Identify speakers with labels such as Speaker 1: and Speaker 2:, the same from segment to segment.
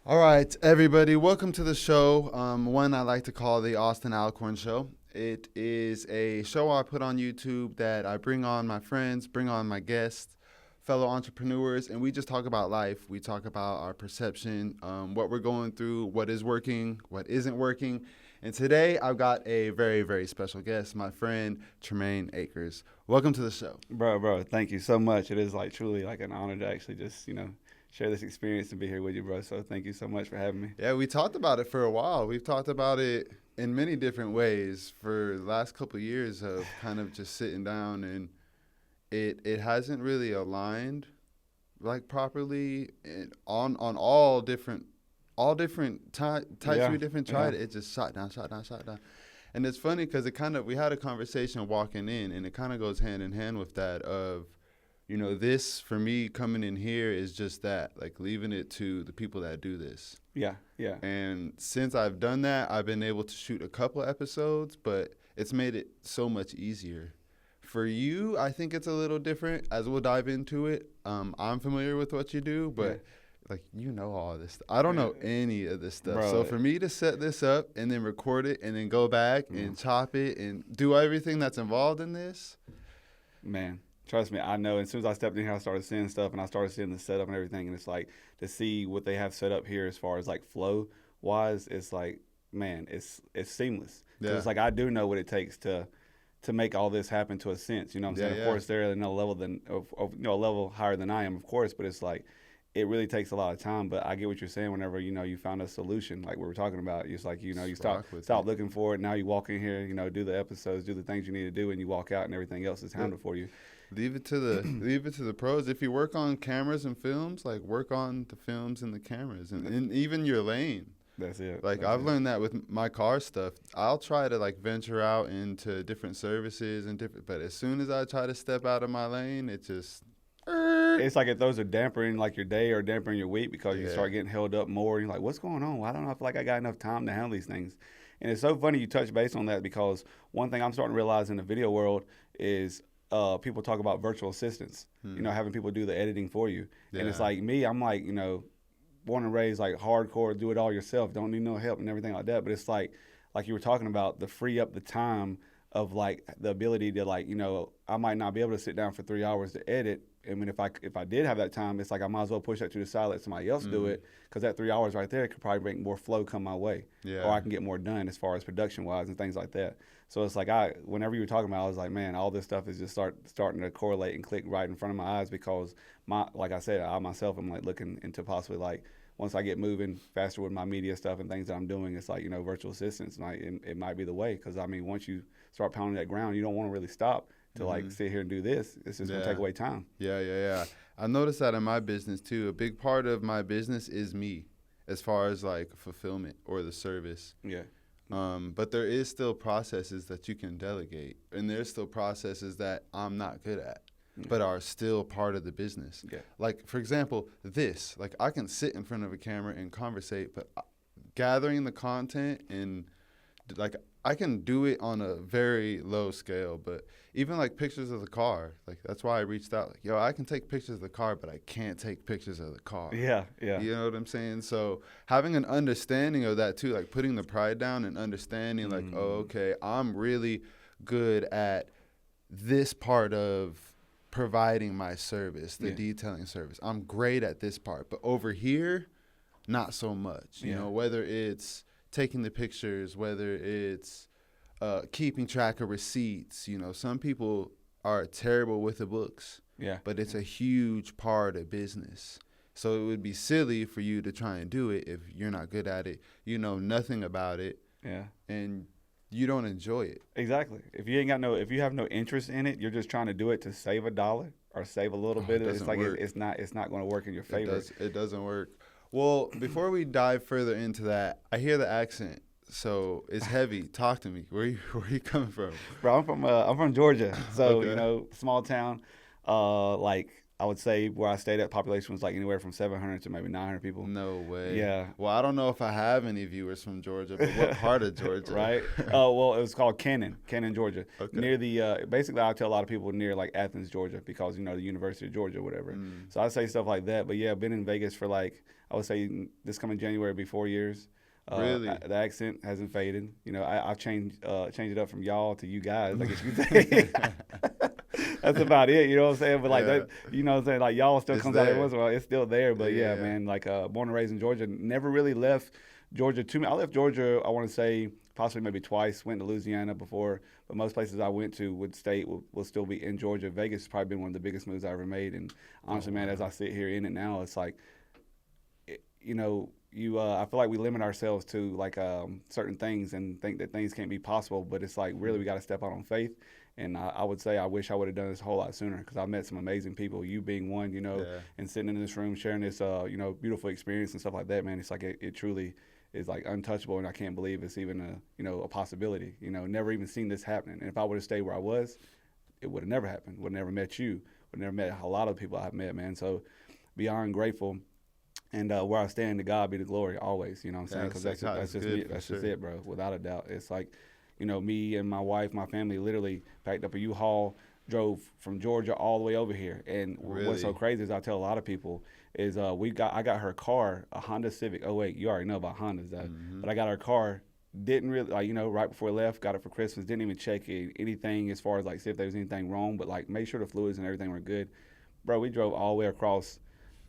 Speaker 1: All right, everybody, welcome to the show. One I like to call the Austin Alcorn Show. It is a show I put on YouTube that I bring on my friends, bring on my guests, fellow entrepreneurs, and we just talk about life. We talk about our perception, what we're going through, what is working, what isn't working. And today I've got a very, very special guest, my friend Tramaine Akers. Welcome to the show.
Speaker 2: Bro, thank you so much. It is truly an honor to actually just, share this experience and be here with you, bro. So thank you so much for having me.
Speaker 1: Yeah, we talked about it for a while. We've talked about it in many different ways for the last couple of years of kind of just sitting down, and it hasn't really aligned like properly on all different types.
Speaker 2: Yeah,
Speaker 1: We different
Speaker 2: yeah.
Speaker 1: tried it. It just shot down. And it's funny because we had a conversation walking in, and it kind of goes hand in hand with that of, this for me coming in here is just that, like leaving it to the people that do this.
Speaker 2: Yeah, yeah.
Speaker 1: And since I've done that, I've been able to shoot a couple episodes, but it's made it so much easier. For you, I think it's a little different, as we'll dive into it. I'm familiar with what you do, but all this. I don't know any of this stuff.
Speaker 2: Bro.
Speaker 1: So for me to set this up and then record it and then go back and chop it and do everything that's involved in this.
Speaker 2: Man, trust me, I know. As soon as I stepped in here, I started seeing stuff, and I started seeing the setup and everything, and it's like to see what they have set up here as far as like flow wise, it's like, man, it's seamless.
Speaker 1: Yeah.
Speaker 2: It's like I do know what it takes to make all this happen to a sense. You know what I'm saying?
Speaker 1: Yeah.
Speaker 2: Of course, they're at a level higher than I am, of course, but it's like it really takes a lot of time. But I get what you're saying. Whenever you found a solution, like we were talking about, it's like you stop looking for it. Now you walk in here, do the episodes, do the things you need to do, and you walk out, and everything else is handled for you.
Speaker 1: Leave it to the pros. If you work on cameras and films, like work on the films and the cameras and even your lane.
Speaker 2: That's it.
Speaker 1: I've learned that with my car stuff. I'll try to venture out into different services but as soon as I try to step out of my lane, it just
Speaker 2: it's like it throws a damper in your day or damper in your week because you start getting held up more. You're like, what's going on? Well, I don't know. I feel like I got enough time to handle these things. And it's so funny you touch base on that because one thing I'm starting to realize in the video world is people talk about virtual assistants, having people do the editing for you. Yeah. And it's like me, I'm like, born and raised hardcore, do it all yourself, don't need no help and everything like that. But it's like you were talking about, the free up the time of the ability to I might not be able to sit down for 3 hours to edit. I mean, if I did have that time, it's like I might as well push that to the side, let somebody else do it, because that 3 hours right there could probably make more flow come my way, or I can get more done as far as production wise and things like that. So it's like whenever you were talking about it, I was like, man, all this stuff is just starting to correlate and click right in front of my eyes because like I said, I myself am looking into possibly once I get moving faster with my media stuff and things that I'm doing, it's virtual assistants, and it might be the way, because I mean, once you start pounding that ground, you don't want to really stop to sit here and do this. It's just gonna take away time.
Speaker 1: Yeah. I noticed that in my business too. A big part of my business is me, as far as fulfillment or the service.
Speaker 2: Yeah.
Speaker 1: But there is still processes that you can delegate, and there's still processes that I'm not good at, but are still part of the business.
Speaker 2: Yeah.
Speaker 1: For example, I can sit in front of a camera and conversate, but gathering the content and I can do it on a very low scale. But even pictures of the car, that's why I reached out. I can take pictures of the car, but I can't take pictures of the car.
Speaker 2: Yeah.
Speaker 1: You know what I'm saying? So having an understanding of that too, putting the pride down and understanding okay, I'm really good at this part of providing my service, the detailing service. I'm great at this part, but over here, not so much. You know, whether it's taking the pictures, whether it's keeping track of receipts. Some people are terrible with the books, but it's a huge part of business. So it would be silly for you to try and do it if you're not good at it, you know nothing about it, and you don't enjoy it.
Speaker 2: Exactly. If you have no interest in it, you're just trying to do it to save $1 or save a little bit. It's not going to work in your favor.
Speaker 1: It doesn't work. Well, before we dive further into that, I hear the accent, so it's heavy. Talk to me. Where you coming from?
Speaker 2: Bro, I'm from Georgia, so
Speaker 1: Okay.
Speaker 2: small town. I would say where I stayed at, population was like anywhere from 700 to maybe 900 people.
Speaker 1: No way.
Speaker 2: Yeah.
Speaker 1: Well, I don't know if I have any viewers from Georgia, but what part of Georgia?
Speaker 2: Right. Well, it was called Cannon, Georgia.
Speaker 1: Okay.
Speaker 2: Near the basically, I tell a lot of people near like Athens, Georgia, because the University of Georgia, or whatever. So I say stuff like that. But yeah, I've been in Vegas for like, I would say this coming January will be 4 years.
Speaker 1: Really?
Speaker 2: The accent hasn't faded. I've changed it up from y'all to you guys, I guess you could say. That's about it, you know what I'm saying? But like that, you know what I'm saying? Like y'all still comes out every once in a while. It's still there. But yeah, man, like born and raised in Georgia, never really left Georgia too much. I left Georgia, I want to say possibly maybe twice. Went to Louisiana before, but most places I went to will still be in Georgia. Vegas has probably been one of the biggest moves I ever made. And honestly, man, as I sit here in it now, it's like, I feel like we limit ourselves to like certain things and think that things can't be possible, but it's like really we got to step out on faith. And I would say I wish I would have done this a whole lot sooner, because I met some amazing people, you being one, and sitting in this room sharing this, beautiful experience and stuff like that, man. It's like it truly is like untouchable, and I can't believe it's even a possibility. Never even seen this happening. And if I would have stayed where I was, it would have never happened. Would have never met you. Would have never met a lot of people I've met, man. So beyond grateful. And where I stand, to God be the glory always. You know what I'm saying? Because that's just it. That's just it, bro. Without a doubt. It's like, me and my wife, my family literally packed up a U-Haul, drove from Georgia all the way over here. And what's so crazy is I tell a lot of people is I got her car, a Honda Civic. Oh wait, you already know about Hondas, though. But I got her car. Didn't really right before I left, got it for Christmas. Didn't even check anything as far as like see if there was anything wrong. But like made sure the fluids and everything were good. Bro, we drove all the way across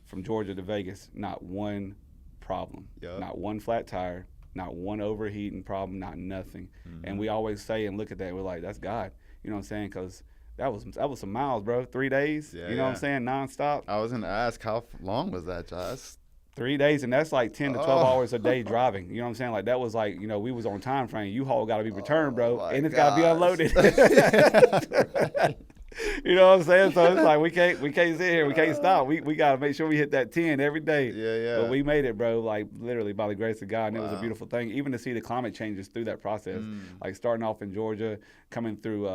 Speaker 2: from Georgia to Vegas, not one problem, not one flat tire, not one overheating problem, not nothing. And we always say and look at that, we're like, that's God. You know what I'm saying? Because that was some miles, bro. 3 days, what I'm saying, nonstop.
Speaker 1: I was going to ask, how long was that, Josh?
Speaker 2: 3 days, and that's like 10 to 12 hours a day driving. You know what I'm saying? Like that was like, we was on time frame. U-Haul got to be returned, bro, and it's got to be unloaded. You know what I'm saying? So it's like we can't sit here, we can't stop. We got to make sure we hit that 10 every day.
Speaker 1: Yeah.
Speaker 2: But we made it, bro. Like literally by the grace of God, and it was a beautiful thing. Even to see the climate changes through that process, like starting off in Georgia, coming through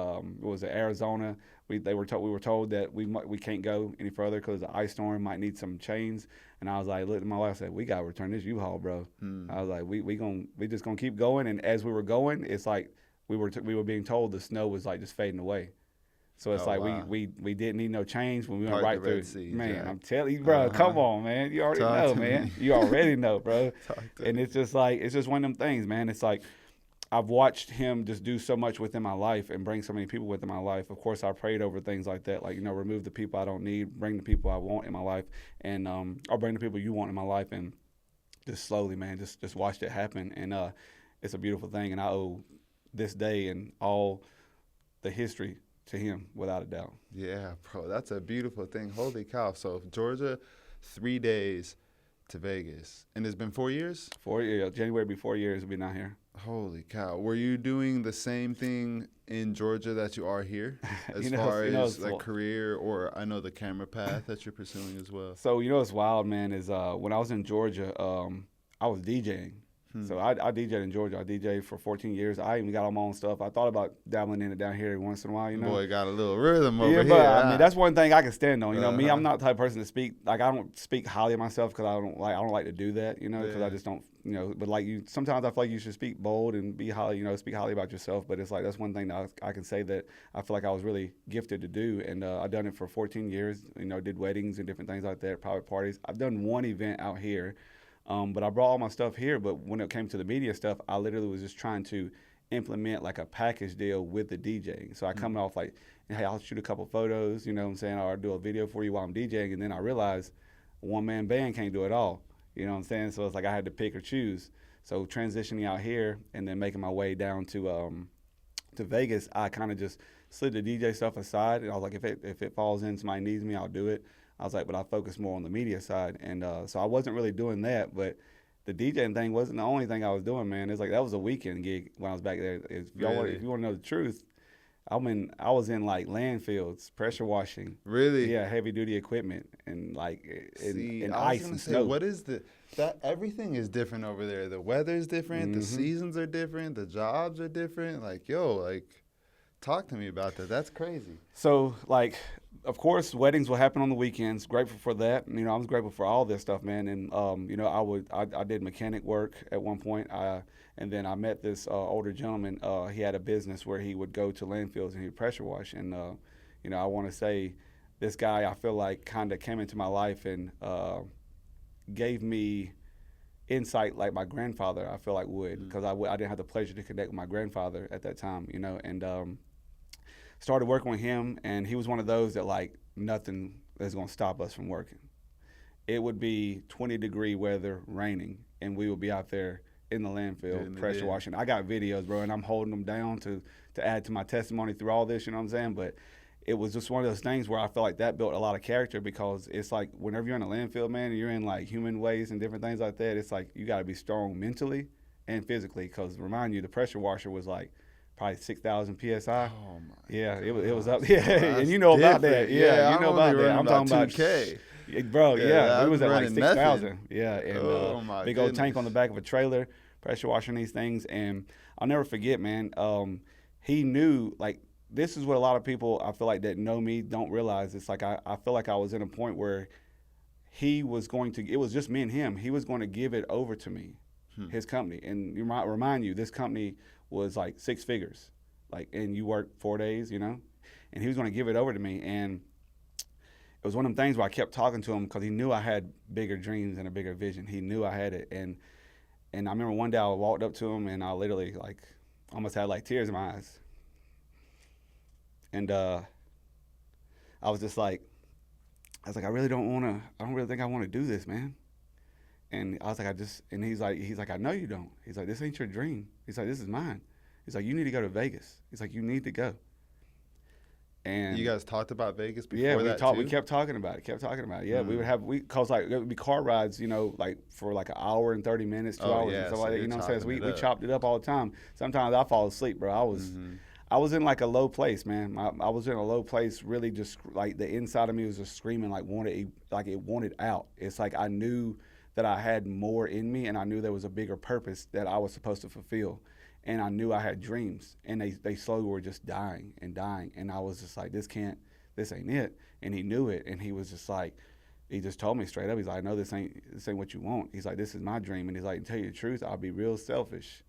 Speaker 2: Arizona. We were told that we can't go any further because the ice storm might need some chains. And I was like, look at my wife, said, we got to return this U-Haul, bro. I was like, we just gonna keep going. And as we were going, it's like we were being told the snow was like just fading away. So it's we didn't need no change when we went right through. Man, I'm telling you, bro, come on, man. You already know, man. You already know, bro. And it's just one of them things, man. It's like I've watched him just do so much within my life and bring so many people within my life. Of course, I prayed over things like that, like, remove the people I don't need, bring the people I want in my life, and I'll bring the people you want in my life, and just slowly, man, just watched it happen. And it's a beautiful thing, and I owe this day and all the history to him, without a doubt.
Speaker 1: Yeah, bro, that's a beautiful thing. Holy cow. So Georgia, 3 days to Vegas. And it's been 4 years?
Speaker 2: 4 years. January will be 4 years we've been out here.
Speaker 1: Holy cow. Were you doing the same thing in Georgia that you are here as far as like career, or I know the camera path that you're pursuing as well?
Speaker 2: So, what's wild, man, is when I was in Georgia, I was DJing. So I DJed in Georgia. I DJed for 14 years. I even got all my own stuff. I thought about dabbling in it down here every once in a while,
Speaker 1: Boy, got a little rhythm over here.
Speaker 2: But I mean, that's one thing I can stand on. Me, I'm not the type of person to speak. Like, I don't speak highly of myself because I don't like to do that. Because I just don't. But like sometimes I feel like you should speak bold and be highly. Speak highly about yourself. But it's like that's one thing that I can say that I feel like I was really gifted to do, and I've done it for 14 years. Did weddings and different things like that, private parties. I've done one event out here. But I brought all my stuff here. But when it came to the media stuff, I literally was just trying to implement like a package deal with the DJing. So I come off like, hey, I'll shoot a couple photos, you know what I'm saying, or I'll do a video for you while I'm DJing. And then I realized a one-man band can't do it all. You know what I'm saying? So it's like I had to pick or choose. So transitioning out here and then making my way down to Vegas, I kind of just slid the DJ stuff aside. And I was like, if it falls in, somebody needs me, I'll do it. I was like, but I focus more on the media side. And so I wasn't really doing that. But the DJing thing wasn't the only thing I was doing, man. It's like that was a weekend gig when I was back there. If you want to know the truth, I was in like landfills, pressure washing.
Speaker 1: Really?
Speaker 2: Yeah, heavy duty equipment and like in
Speaker 1: I
Speaker 2: ice
Speaker 1: was
Speaker 2: and
Speaker 1: say,
Speaker 2: snow.
Speaker 1: what is that everything is different over there. The weather's different, the seasons are different, the jobs are different. Like, talk to me about that. That's crazy.
Speaker 2: So like of course, weddings will happen on the weekends. Grateful for that. You know, I was grateful for all this stuff, man. And you know, I did mechanic work at one point. And then I met this older gentleman. He had a business where he would go to landfills and he would pressure wash. And you know, I want to say this guy, I feel like, kind of came into my life and gave me insight like my grandfather, I feel like, would, because I didn't have the pleasure to connect with my grandfather at that time, you know. And started working with him, and he was one of those that, like, nothing is going to stop us from working. It would be 20-degree weather, raining, and we would be out there in the landfill pressure washing. I got videos, bro, and I'm holding them down to add to my testimony through all this, you know what I'm saying? But it was just one of those things where I feel like that built a lot of character, because it's like whenever you're in a landfill, man, and you're in like human waste and different things like that, it's like you got to be strong mentally and physically, because remind you, the pressure washer was like probably 6,000 psi.
Speaker 1: Oh my
Speaker 2: yeah,
Speaker 1: God.
Speaker 2: it was up. Yeah, and you know about that. Yeah, you know about that. I'm talking about
Speaker 1: 2K.
Speaker 2: Bro, yeah, it was at like 6,000. Yeah, and big old tank on the back of a trailer, pressure washing these things. And I'll never forget, man. He knew, like, this is what a lot of people, I feel like, that know me don't realize. It's like I feel like I was in a point where he was going to, it was just me and him. He was going to give it over to me, his company. And you might remind you, this company was like 6 figures, like, and you work 4 days, you know, and he was going to give it over to me. And it was one of them things where I kept talking to him, because he knew I had bigger dreams and a bigger vision. He knew I had it. And I remember one day I walked up to him, and I literally, like, almost had like tears in my eyes. And I was just like, I don't really think I want to do this, man. And I was like, and he's like, I know you don't. He's like, this ain't your dream. He's like, this is mine. He's like, you need to go to Vegas. He's like, you need to go. And
Speaker 1: you guys talked about Vegas before
Speaker 2: that?
Speaker 1: Yeah,
Speaker 2: we kept talking about it. Yeah, cause like it would be car rides, you know, like for like an hour and 30 minutes, 2 hours and stuff like that. You know what I'm saying? So we chopped it up all the time. Sometimes I fall asleep, bro. I was in like a low place, man. I was in a low place, really, just like the inside of me was just screaming, like it wanted out. It's like I knew that I had more in me, and I knew there was a bigger purpose that I was supposed to fulfill. And I knew I had dreams, and they slowly were just dying and dying. And I was just like, this ain't it. And he knew it, and he was just like, he just told me straight up. He's like, I know this ain't what you want. He's like, this is my dream. And he's like, to tell you the truth, I'll be real selfish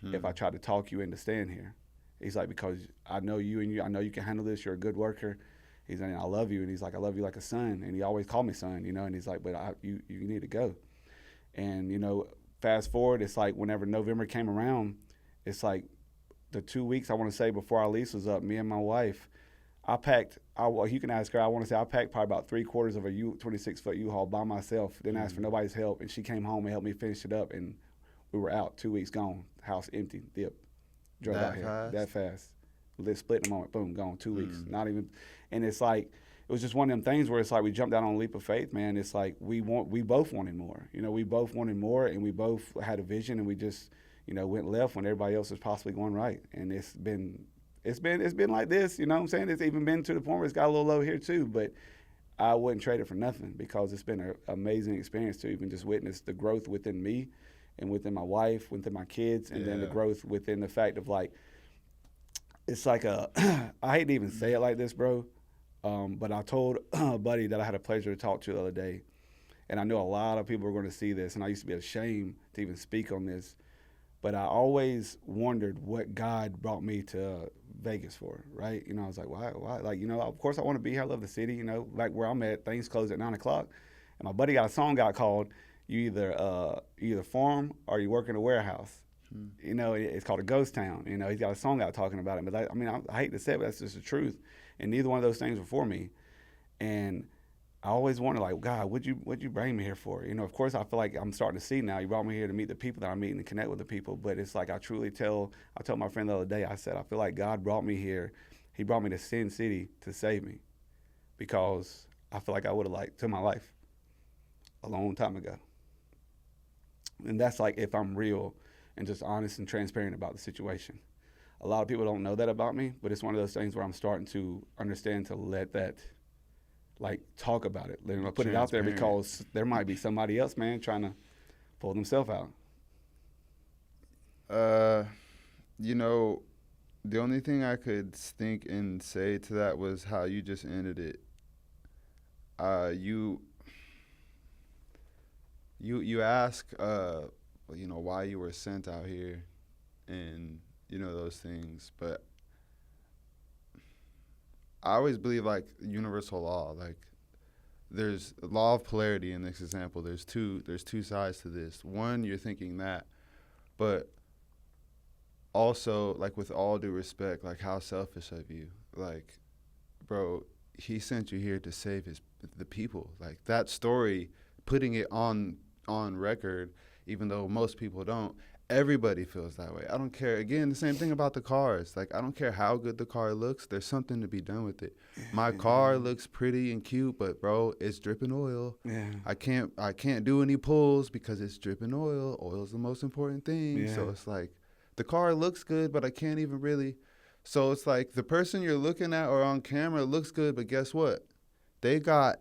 Speaker 2: if I try to talk you into staying here. He's like, because I know you, and I know you can handle this. You're a good worker. He's like, I love you. And he's like, I love you like a son. And he always called me son, you know. And he's like, but you need to go. And, you know, fast forward, it's like whenever November came around, it's like the 2 weeks, I want to say, before our lease was up, me and my wife, I packed, you can ask her, I want to say I packed probably about 3/4 of a 26-foot U-Haul by myself, didn't ask for nobody's help. And she came home and helped me finish it up. And we were out, 2 weeks gone, house empty, dip. Drove out here that fast. Let's split in a moment, boom, gone, 2 weeks. Not even, and it's like, it was just one of them things where it's like we jumped out on a leap of faith, man. It's like we both wanted more. You know, we both wanted more, and we both had a vision, and we just, you know, went left when everybody else was possibly going right. And it's been like this, you know what I'm saying? It's even been to the point where it's got a little low here too, but I wouldn't trade it for nothing, because it's been an amazing experience to even just witness the growth within me and within my wife, within my kids, and then the growth within the fact of, like, it's like I hate to even say it like this, bro, but I told a buddy that I had a pleasure to talk to the other day, and I know a lot of people are going to see this, and I used to be ashamed to even speak on this, but I always wondered what God brought me to Vegas for, right? You know, I was like, why? Like, you know, of course I want to be here. I love the city, you know, like where I'm at, things close at 9 o'clock, and my buddy got a song called, you either farm or you work in a warehouse. You know, it's called a ghost town. You know, he's got a song out talking about it. But I hate to say it, but that's just the truth. And neither one of those things were for me. And I always wondered, like, God, what'd you bring me here for? You know, of course, I feel like I'm starting to see now. You brought me here to meet the people that I'm meeting and connect with the people. But it's like I told my friend the other day, I said, I feel like God brought me here. He brought me to Sin City to save me, because I feel like I would have took my life a long time ago. And that's like if I'm real and just honest and transparent about the situation. A lot of people don't know that about me, but it's one of those things where I'm starting to understand to let that, like, talk about it. Put it out there, because there might be somebody else, man, trying to pull themselves out.
Speaker 1: You know, the only thing I could think and say to that was how you just ended it. You ask, why you were sent out here, and those things. But I always believe like universal law, like there's a law of polarity in this example. There's two sides to this. One, you're thinking that, but also like with all due respect, like how selfish of you, like, bro, he sent you here to save the people. Like that story, putting it on record, even though most people don't. Everybody feels that way. I don't care. Again, the same thing about the cars. Like, I don't care how good the car looks. There's something to be done with it. My car looks pretty and cute, but bro, it's dripping oil.
Speaker 2: Yeah.
Speaker 1: I can't do any pulls because it's dripping oil. Oil's the most important thing.
Speaker 2: Yeah.
Speaker 1: So it's like the car looks good, but I can't even really. So it's like the person you're looking at or on camera looks good, but guess what? They got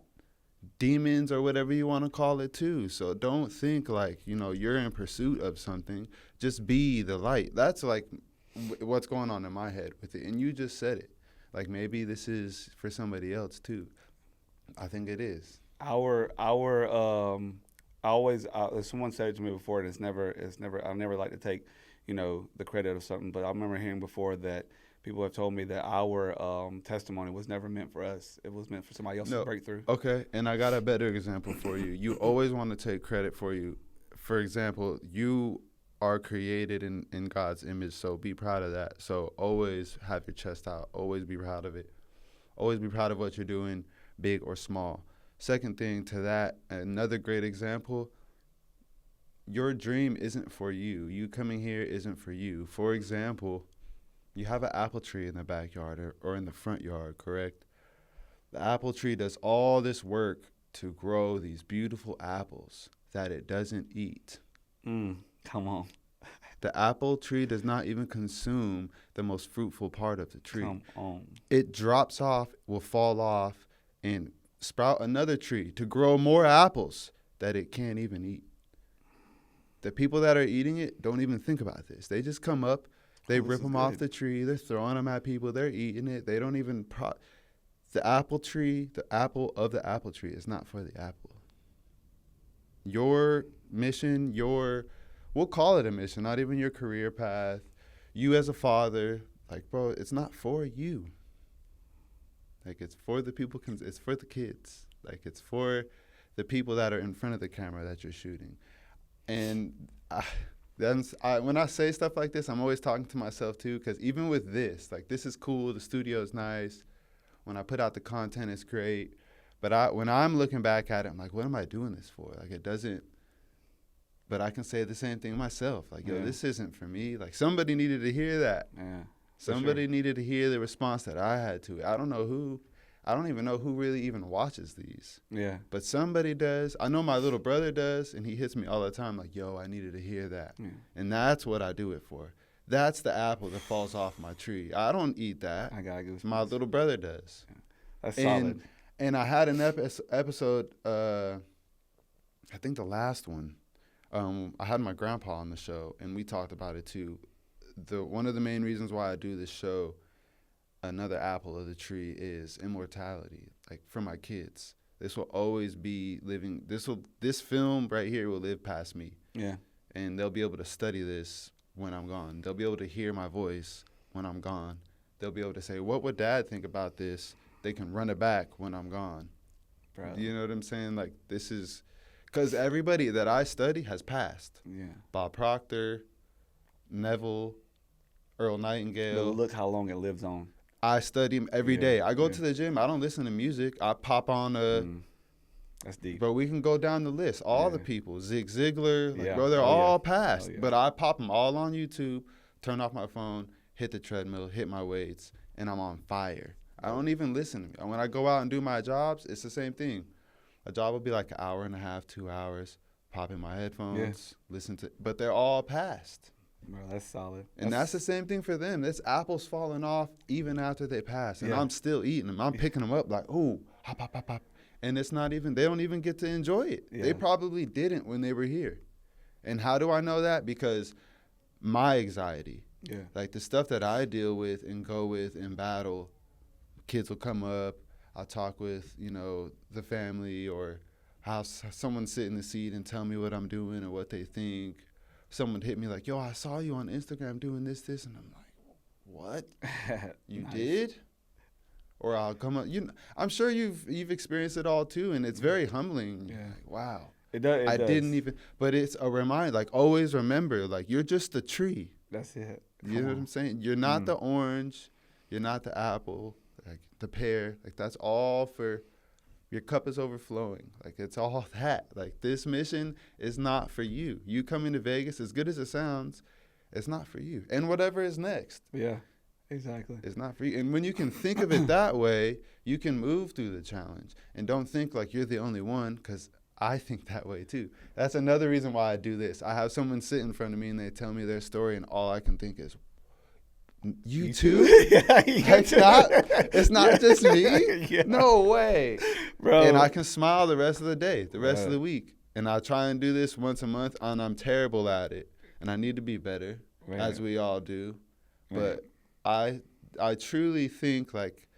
Speaker 1: demons or whatever you want to call it too. So don't think like, you're in pursuit of something. Just be the light. That's like what's going on in my head with it. And you just said it. Like maybe this is for somebody else too. I think it is.
Speaker 2: Someone said it to me before, and I never like to take, the credit of something, but I remember hearing before that people have told me that our testimony was never meant for us. It was meant for somebody else's breakthrough.
Speaker 1: Okay, and I got a better example for you. You always want to take credit for you. For example, you are created in God's image, so be proud of that. So always have your chest out. Always be proud of it. Always be proud of what you're doing, big or small. Second thing to that, another great example, your dream isn't for you. You coming here isn't for you. For example, you have an apple tree in the backyard or in the front yard, correct? The apple tree does all this work to grow these beautiful apples that it doesn't eat.
Speaker 2: Come on.
Speaker 1: The apple tree does not even consume the most fruitful part of the tree.
Speaker 2: Come on.
Speaker 1: It drops off, will fall off, and sprout another tree to grow more apples that it can't even eat. The people that are eating it don't even think about this. They just come up, they rip them off the tree, they're throwing them at people, they're eating it. They don't even the apple tree, the apple of the apple tree is not for the apple. Your mission, we'll call it a mission, not even your career path. You as a father, like, bro, it's not for you. Like, it's for the people, it's for the kids. Like, it's for the people that are in front of the camera that you're shooting. And when I say stuff like this, I'm always talking to myself too, because even with this, like, this is cool, the studio's nice. When I put out the content, it's great. But when I'm looking back at it, I'm like, what am I doing this for? Like, it doesn't. But I can say the same thing myself. Like, yo, this isn't for me. Like, somebody needed to hear that.
Speaker 2: Yeah.
Speaker 1: Somebody needed to hear the response that I had to it. I don't know who. I don't even know who really even watches these.
Speaker 2: Yeah.
Speaker 1: But somebody does. I know my little brother does, and he hits me all the time like, yo, I needed to hear that. Yeah. And that's what I do it for. That's the apple that falls off my tree. I don't eat that.
Speaker 2: I gotta give
Speaker 1: my little brother does.
Speaker 2: Yeah. That's solid.
Speaker 1: And I had an episode, I think the last one, I had my grandpa on the show, and we talked about it too. One of the main reasons why I do this show, another apple of the tree, is immortality. Like, for my kids, this will always be living. This film right here will live past me.
Speaker 2: Yeah.
Speaker 1: And they'll be able to study this when I'm gone. They'll be able to hear my voice when I'm gone. They'll be able to say, what would Dad think about this? They can run it back when I'm gone.
Speaker 2: Bro.
Speaker 1: You know what I'm saying? Like, this is, because everybody that I study has passed.
Speaker 2: Yeah.
Speaker 1: Bob Proctor, Neville, Earl Nightingale.
Speaker 2: But look how long it lives on.
Speaker 1: I study them every day. I go to the gym. I don't listen to music. I pop on
Speaker 2: That's deep.
Speaker 1: But we can go down the list. All the people. Zig Ziglar. Like, bro, they're
Speaker 2: Oh,
Speaker 1: all
Speaker 2: yeah.
Speaker 1: passed.
Speaker 2: Oh, yeah.
Speaker 1: But I pop them all on YouTube, turn off my phone, hit the treadmill, hit my weights, and I'm on fire. I don't even listen. When I go out and do my jobs, it's the same thing. A job will be like an hour and a half, 2 hours, pop in my headphones, listen to, but they're all passed.
Speaker 2: Bro, that's solid.
Speaker 1: And that's the same thing for them. This apple's falling off even after they pass, and I'm still eating them. I'm picking them up like, ooh, hop, hop, hop, hop. And it's not even, they don't even get to enjoy it. Yeah. They probably didn't when they were here. And how do I know that? Because my anxiety, like the stuff that I deal with and go with in battle, kids will come up. I'll talk with, the family, or someone sit in the seat and tell me what I'm doing or what they think. Someone hit me like, yo, I saw you on Instagram doing this, and I'm like, what? You
Speaker 2: Nice.
Speaker 1: did? Or I'll come up, I'm sure you've experienced it all too, and it's very humbling.
Speaker 2: Yeah.
Speaker 1: Like, wow.
Speaker 2: It does.
Speaker 1: I didn't even, but it's a reminder, like, always remember, like, you're just a tree.
Speaker 2: That's it.
Speaker 1: You know what I'm saying? You're not the orange, you're not the apple, like the pear. Like, that's all for, your cup is overflowing. Like, it's all that. Like, this mission is not for you. You coming to Vegas, as good as it sounds, it's not for you. And whatever is next.
Speaker 2: Yeah, exactly.
Speaker 1: It's not for you. And when you can think of it that way, you can move through the challenge. And don't think like you're the only one, because I think that way too. That's another reason why I do this. I have someone sit in front of me and they tell me their story, and all I can think is, you too?
Speaker 2: Yeah,
Speaker 1: It's not just me?
Speaker 2: Yeah.
Speaker 1: No way.
Speaker 2: Bro.
Speaker 1: And I can smile the rest of the day, the rest of the week. And I try and do this once a month, and I'm terrible at it. And I need to be better, as we all do. But I truly think, like,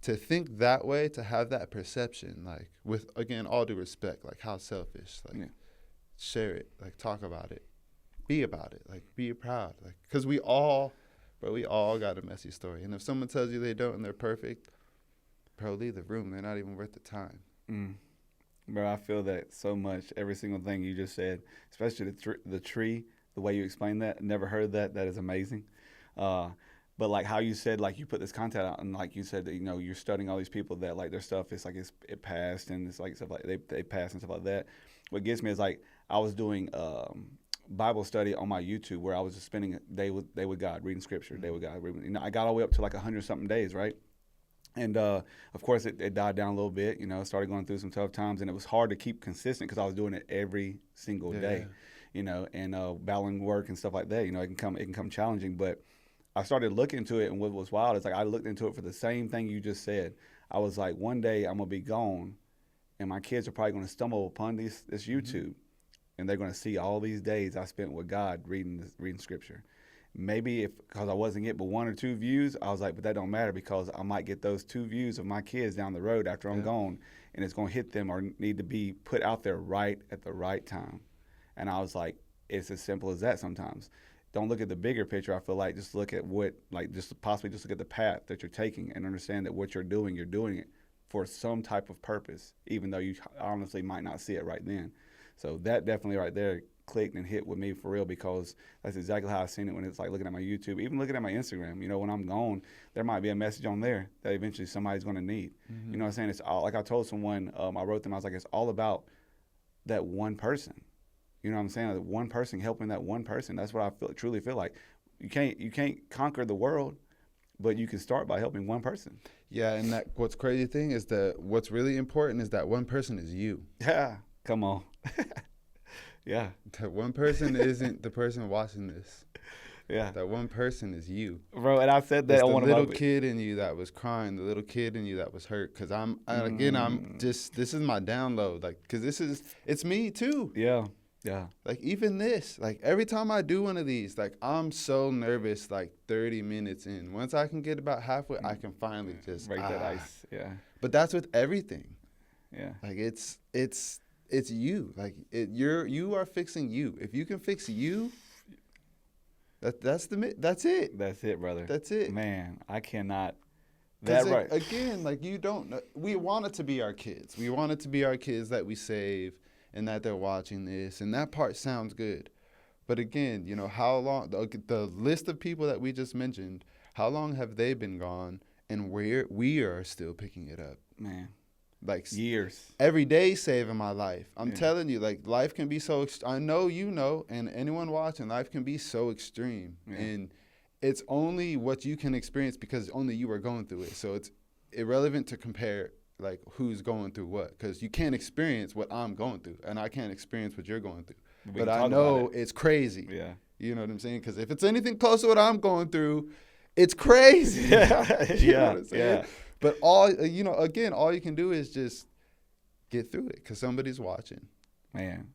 Speaker 1: to think that way, to have that perception, like, with, again, all due respect, like, how selfish, like, share it, like, talk about it, be about it, like, be proud, like, because we all got a messy story. And if someone tells you they don't and they're perfect, bro, leave the room. They're not even worth the time.
Speaker 2: Bro, I feel that so much. Every single thing you just said, especially the tree, the way you explained that. Never heard that. That is amazing. But like how you said, like you put this content out, and like you said that, you're studying all these people that like their stuff is like it passed, and it's like stuff like they passed and stuff like that. What gets me is like I was doing Bible study on my YouTube where I was just spending a day with God, reading scripture, day with God. I got all the way up to like 100-something days, right? And of course it died down a little bit. Started going through some tough times, and it was hard to keep consistent because I was doing it every single day. And battling work and stuff like that. It can come challenging, but I started looking into it, and what was wild is like I looked into it for the same thing you just said. I was like, one day I'm gonna be gone, and my kids are probably gonna stumble upon this YouTube, and they're gonna see all these days I spent with God reading scripture. Maybe because I wasn't getting but 1 or 2 views, I was like, but that don't matter because I might get those 2 views of my kids down the road after I'm gone, and it's gonna hit them or need to be put out there right at the right time. And I was like, it's as simple as that sometimes. Don't look at the bigger picture. I feel like just look at just look at the path that you're taking and understand that what you're doing it for some type of purpose, even though you honestly might not see it right then. So that definitely right there clicked and hit with me for real, because that's exactly how I've seen it when it's like looking at my YouTube, even looking at my Instagram. When I'm gone, there might be a message on there that eventually somebody's going to need. You know what I'm saying? It's all, like I told someone, I wrote them, I was like, it's all about that one person. You know what I'm saying? That one person, helping that one person. That's what I truly feel like. You can't conquer the world, but you can start by helping one person.
Speaker 1: Yeah, and what's crazy thing is that what's really important is that one person is you.
Speaker 2: Yeah, come on. Yeah.
Speaker 1: That one person isn't the person watching this.
Speaker 2: Yeah.
Speaker 1: That one person is you.
Speaker 2: Bro, and I said that
Speaker 1: it's
Speaker 2: on
Speaker 1: the
Speaker 2: one
Speaker 1: little
Speaker 2: of my
Speaker 1: kid in you that was crying, the little kid in you that was hurt. Because this is my download. Like, because it's me too.
Speaker 2: Yeah. Yeah.
Speaker 1: Like, even this, like, every time I do one of these, like, I'm so nervous, like, 30 minutes in. Once I can get about halfway, I can finally just
Speaker 2: break that ice. Yeah.
Speaker 1: But that's with everything.
Speaker 2: Yeah.
Speaker 1: Like, it's you. Like, you are fixing you. If you can fix you, that's it.
Speaker 2: That's it, brother.
Speaker 1: That's it.
Speaker 2: Man, I cannot.
Speaker 1: Right. Again, like, you don't know. We want it to be our kids. We want it to be our kids that we save and that they're watching this, and that part sounds good. But again, how long, the list of people that we just mentioned, how long have they been gone, and we are still picking it up?
Speaker 2: Man.
Speaker 1: Like,
Speaker 2: years.
Speaker 1: Every day saving my life. I'm telling you, like, life can be so, I know and anyone watching, life can be so extreme. Yeah. And it's only what you can experience because only you are going through it. So it's irrelevant to compare, like, who's going through what, because you can't experience what I'm going through, and I can't experience what you're going through. But I know it's crazy. Yeah. You know what I'm saying? Because if it's anything close to what I'm going through, it's crazy.
Speaker 2: Yeah.
Speaker 1: You know what I'm saying? Yeah. But all you can do is just get through it because somebody's watching.
Speaker 2: Man,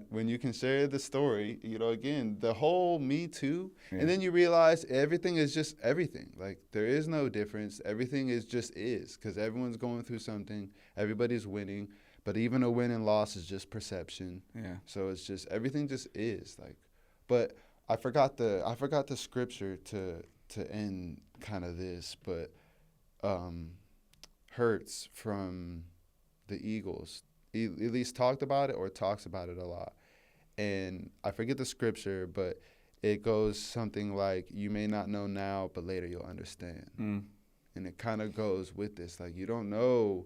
Speaker 1: when you can share the story, you know, again, the whole Me Too,
Speaker 2: yeah.
Speaker 1: and then you realize everything is just everything. Like, there is no difference. Everything is just is, because everyone's going through something. Everybody's winning, but even a win and loss is just perception.
Speaker 2: Yeah.
Speaker 1: So it's just, everything just is. Like, but I forgot the scripture to end kind of this, but Hurts from the Eagles at least talked about it or talks about it a lot. And I forget the scripture, but it goes something like, you may not know now, but later you'll understand. And it kind of goes with this. Like, you don't know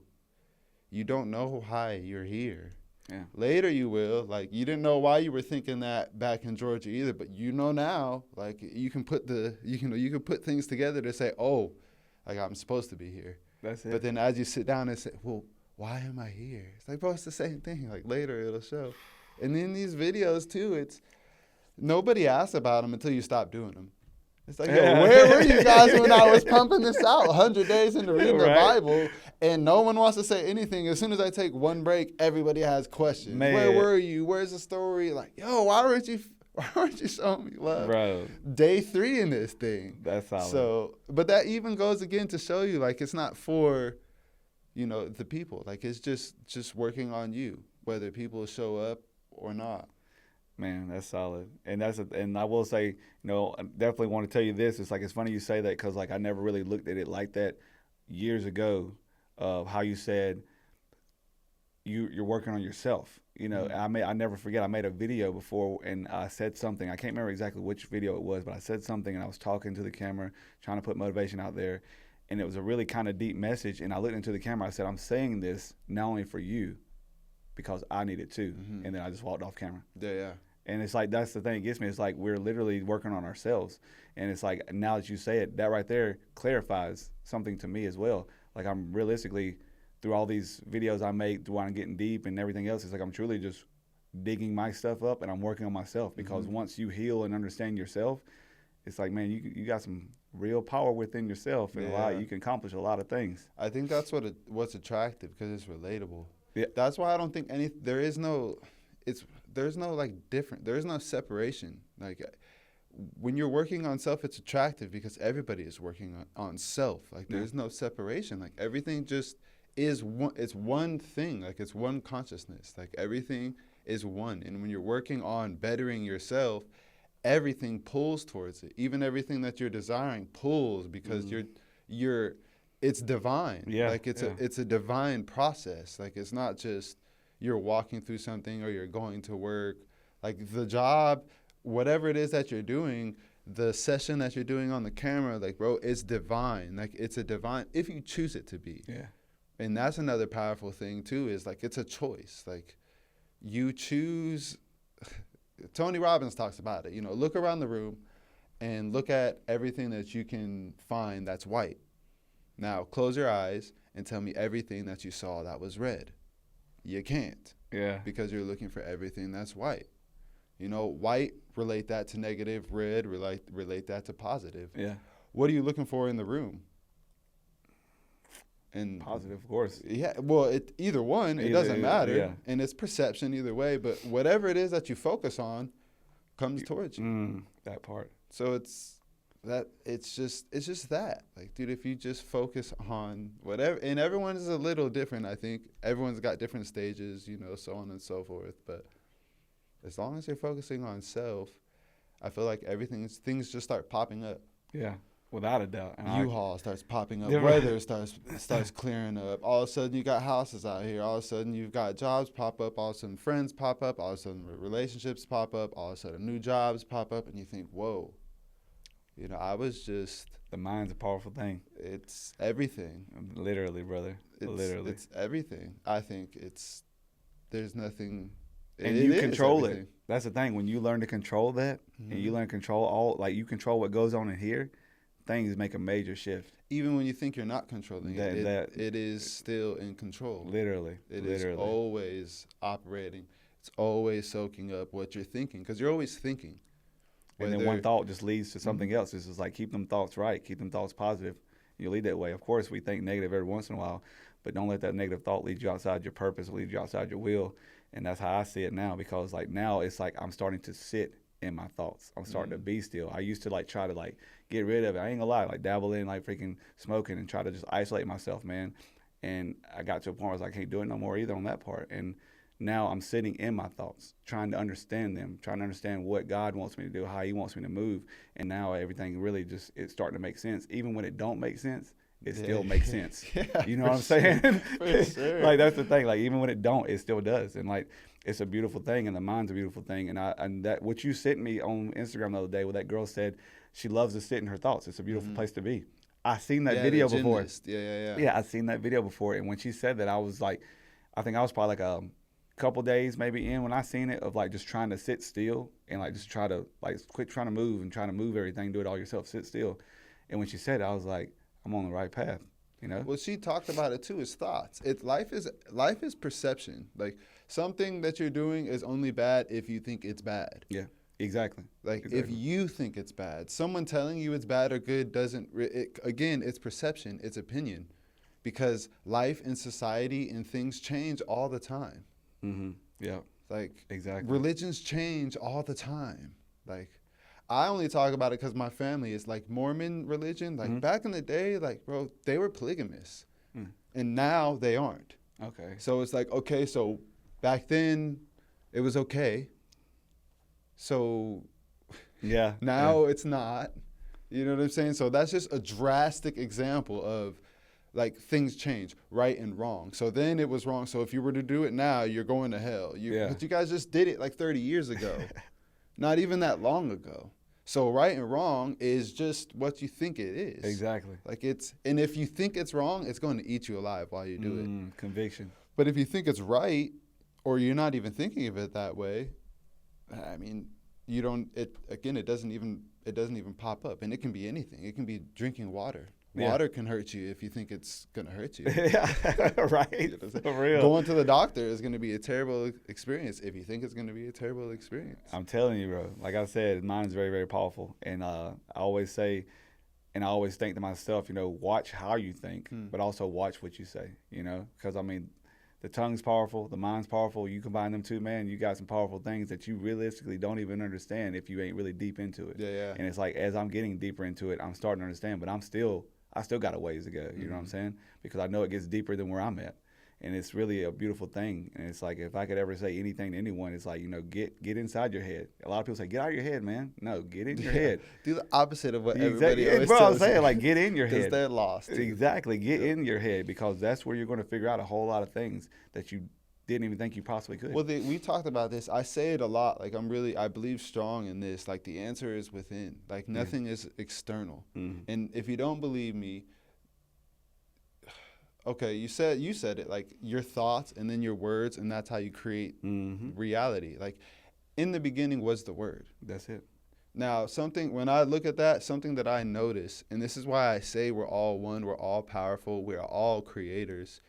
Speaker 1: why you're here.
Speaker 2: Yeah.
Speaker 1: Later you will. Like, you didn't know why you were thinking that back in Georgia either, but you know now. Like, you can put things together to say, oh, like, I'm supposed to be here.
Speaker 2: That's it.
Speaker 1: But then as you sit down and say, well, why am I here? It's like, bro, it's the same thing. Like, later it'll show. And in these videos too, it's nobody asks about them until you stop doing them. It's like, yo, where were you guys when I was pumping this out 100 days into reading the Bible, and no one wants to say anything? As soon as I take one break, everybody has questions. Man. Where were you? Where's the story? Like, yo, why aren't you showing me love?
Speaker 2: Bro.
Speaker 1: Day 3 in this thing.
Speaker 2: That's solid.
Speaker 1: So, but that even goes again to show you, like, it's not for, you know, the people. Like, it's just working on you, whether people show up or not.
Speaker 2: Man, that's solid. And and I will say, you know, I definitely want to tell you this. It's like, it's funny you say that, because like I never really looked at it like that years ago, of how you said you're working on yourself. You know, I never forget, I made a video before and I said something. I can't remember exactly which video it was, but I said something and I was talking to the camera, trying to put motivation out there. And it was a really kind of deep message. And I looked into the camera. I said, I'm saying this not only for you, because I need it too. And then I just walked off camera.
Speaker 1: Yeah.
Speaker 2: And it's like, that's the thing that gets me. It's like, we're literally working on ourselves. And it's like, now that you say it, that right there clarifies something to me as well. Like, I'm realistically, through all these videos I make, through I'm getting deep and everything else, it's like I'm truly just digging my stuff up and I'm working on myself. Because once you heal and understand yourself, it's like, man, you got some real power within yourself, and you can accomplish a lot of things.
Speaker 1: I think that's what's attractive, because it's relatable.
Speaker 2: Yeah.
Speaker 1: That's why I don't think there's no separation. Like, when you're working on self, it's attractive because everybody is working on self. Like, there's no separation. Like, everything just is one. It's one thing. Like, it's one consciousness. Like, everything is one. And when you're working on bettering yourself, everything pulls towards it. Even everything that you're desiring pulls, because it's divine.
Speaker 2: Yeah.
Speaker 1: Like, it's a divine process. Like, it's not just you're walking through something or you're going to work. Like, the job, whatever it is that you're doing, the session that you're doing on the camera, like, bro, it's divine. Like, it's a divine, if you choose it to be.
Speaker 2: Yeah.
Speaker 1: And that's another powerful thing too, is like, it's a choice. Like, you choose. Tony Robbins talks about it. You know, look around the room and look at everything that you can find that's white. Now, close your eyes and tell me everything that you saw that was red. You can't.
Speaker 2: Yeah.
Speaker 1: Because you're looking for everything that's white. You know, white, relate that to negative. Red, relate that to positive.
Speaker 2: Yeah.
Speaker 1: What are you looking for in the room? And
Speaker 2: positive, of course.
Speaker 1: Yeah. Well, either one, it doesn't matter.
Speaker 2: Yeah.
Speaker 1: And it's perception either way. But whatever it is that you focus on comes towards you.
Speaker 2: That part.
Speaker 1: So it's just that. Like, dude, if you just focus on whatever, and everyone is a little different, I think. Everyone's got different stages, you know, so on and so forth. But as long as you're focusing on self, I feel like things just start popping up.
Speaker 2: Yeah, without a doubt.
Speaker 1: U-Haul starts popping up. Weather starts clearing up. All of a sudden, you got houses out here. All of a sudden, you've got jobs pop up. All of a sudden, friends pop up. All of a sudden, relationships pop up. All of a sudden, new jobs pop up. And you think, whoa. You know,
Speaker 2: the mind's a powerful thing.
Speaker 1: It's everything.
Speaker 2: Literally, brother. Literally.
Speaker 1: It's everything. I think there's nothing.
Speaker 2: And you control it. That's the thing. When you learn to control that, and you learn to control you control what goes on in here, things make a major shift.
Speaker 1: Even when you think you're not controlling it is still in control.
Speaker 2: Literally.
Speaker 1: It is always operating. It's always soaking up what you're thinking, because you're always thinking.
Speaker 2: And then one thought just leads to something else. It's just like, keep them thoughts right, keep them thoughts positive. You lead that way. Of course, we think negative every once in a while, but don't let that negative thought lead you outside your purpose, lead you outside your will. And that's how I see it now, because like now it's like I'm starting to sit in my thoughts. I'm starting to be still. I used to like try to like get rid of it. I ain't gonna lie, like dabble in like freaking smoking and try to just isolate myself, man. And I got to a point where I was like, I can't do it no more either on that part. And now I'm sitting in my thoughts, trying to understand them, trying to understand what God wants me to do, how He wants me to move. And now everything really just, it's starting to make sense. Even when it don't make sense, it still makes sense.
Speaker 1: Yeah,
Speaker 2: you know what I'm saying?
Speaker 1: For sure.
Speaker 2: Like that's the thing. Like even when it don't, it still does. And like it's a beautiful thing, and the mind's a beautiful thing. And that what you sent me on Instagram the other day, where that girl said she loves to sit in her thoughts. It's a beautiful place to be. I seen that video before. Yeah, I seen that video before. And when she said that, I was like, I think I was probably like a couple days maybe in when I seen it, of like just trying to sit still and like just try to like quit trying to move and trying to move everything, do it all yourself, sit still. And when she said it, I was like, I'm on the right path, you know?
Speaker 1: Well, she talked about it too, is thoughts. Life is perception. Like something that you're doing is only bad if you think it's bad.
Speaker 2: Yeah, exactly.
Speaker 1: Like if you think it's bad, someone telling you it's bad or good doesn't, again, it's perception, it's opinion, because life and society and things change all the time.
Speaker 2: Mm-hmm. Yeah.
Speaker 1: Like
Speaker 2: exactly.
Speaker 1: Religions change all the time. Like I only talk about it because my family is like Mormon religion. Like back in the day, like bro, they were polygamous, and now they aren't.
Speaker 2: Okay.
Speaker 1: So it's like, okay, so back then it was okay. So
Speaker 2: yeah,
Speaker 1: now it's not. You know what I'm saying? So that's just a drastic example of like things change, right and wrong. So then it was wrong. So if you were to do it now, you're going to hell. But you guys just did it like 30 years ago, not even that long ago. So right and wrong is just what you think it is.
Speaker 2: Exactly.
Speaker 1: Like and if you think it's wrong, it's going to eat you alive while you do it.
Speaker 2: Conviction.
Speaker 1: But if you think it's right, or you're not even thinking of it that way, I mean, you don't. It doesn't even pop up, and it can be anything. It can be drinking water. Water can hurt you if you think it's going to hurt you.
Speaker 2: Yeah, right. You know, for real.
Speaker 1: Going to the doctor is going to be a terrible experience if you think it's going to be a terrible experience.
Speaker 2: I'm telling you, bro. Like I said, mine is very, very powerful. And I always say, and I always think to myself, you know, watch how you think, but also watch what you say, you know, because, I mean, the tongue's powerful, the mind's powerful. You combine them two, man, you got some powerful things that you realistically don't even understand if you ain't really deep into it.
Speaker 1: Yeah.
Speaker 2: And it's like, as I'm getting deeper into it, I'm starting to understand, but I still got a ways to go, you know what I'm saying? Because I know it gets deeper than where I'm at. And it's really a beautiful thing. And it's like, if I could ever say anything to anyone, it's like, you know, get inside your head. A lot of people say, get out of your head, man. No, get in your head.
Speaker 1: Do the opposite of what everybody always
Speaker 2: bro,
Speaker 1: tells
Speaker 2: I'm saying,
Speaker 1: you.
Speaker 2: like, get in your head.
Speaker 1: Because they're lost.
Speaker 2: Exactly. Get in your head, because that's where you're going to figure out a whole lot of things that you didn't even think you possibly could.
Speaker 1: Well, we talked about this. I say it a lot. Like, I believe strong in this. Like, the answer is within. Like, nothing is external. And if you don't believe me, okay, you said it, like your thoughts and then your words, and that's how you create reality. Like in the beginning was the word.
Speaker 2: That's it.
Speaker 1: Now, when I look at that, something that I notice, and this is why I say we're all one, we're all powerful, we're all creators.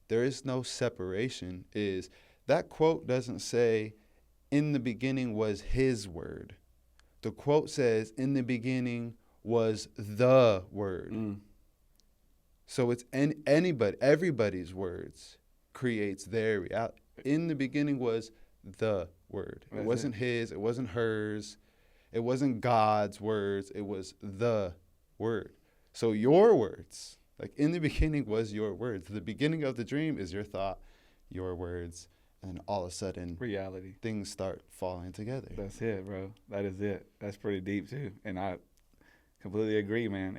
Speaker 1: There is no separation. Is that quote doesn't say in the beginning was his word. The quote says in the beginning was the word. So it's everybody's words creates their reality. In the beginning was the word. It wasn't his, it wasn't hers, it wasn't God's words, it was the word. So your words, like in the beginning was your words. The beginning of the dream is your thought, your words, and all of a sudden
Speaker 2: reality. Things
Speaker 1: start falling together.
Speaker 2: That's it, bro. That is it. That's pretty deep too. And I completely agree, man.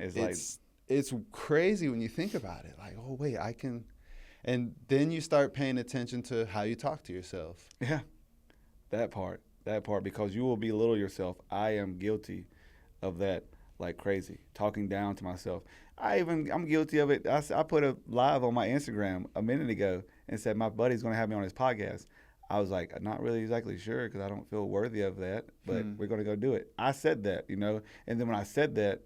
Speaker 1: It's crazy when you think about it. Like, oh, wait, I can. And then you start paying attention to how you talk to yourself.
Speaker 2: Yeah, that part, because you will belittle yourself. I am guilty of that like crazy, talking down to myself. I'm guilty of it. I put a live on my Instagram a minute ago and said my buddy's going to have me on his podcast. I was like, I'm not really exactly sure because I don't feel worthy of that, but we're going to go do it. I said that, you know, and then when I said that,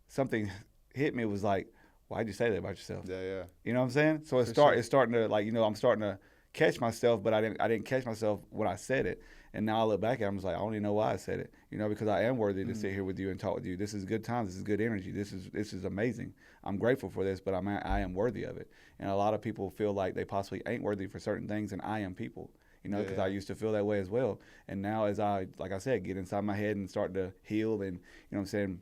Speaker 2: something hit me. Was like, why'd you say that about yourself?
Speaker 1: Yeah.
Speaker 2: You know what I'm saying? So it's starting to, like, you know, I'm starting to catch myself, but I didn't catch myself when I said it. And now I look back at it, I'm just like, I don't even know why I said it. You know, because I am worthy to sit here with you and talk with you. This is good times. This is good energy. This is amazing. I'm grateful for this, but I am worthy of it. And a lot of people feel like they possibly ain't worthy for certain things, and I am people. you know, because I used to feel that way as well. And now as I, like I said, get inside my head and start to heal and, you know what I'm saying,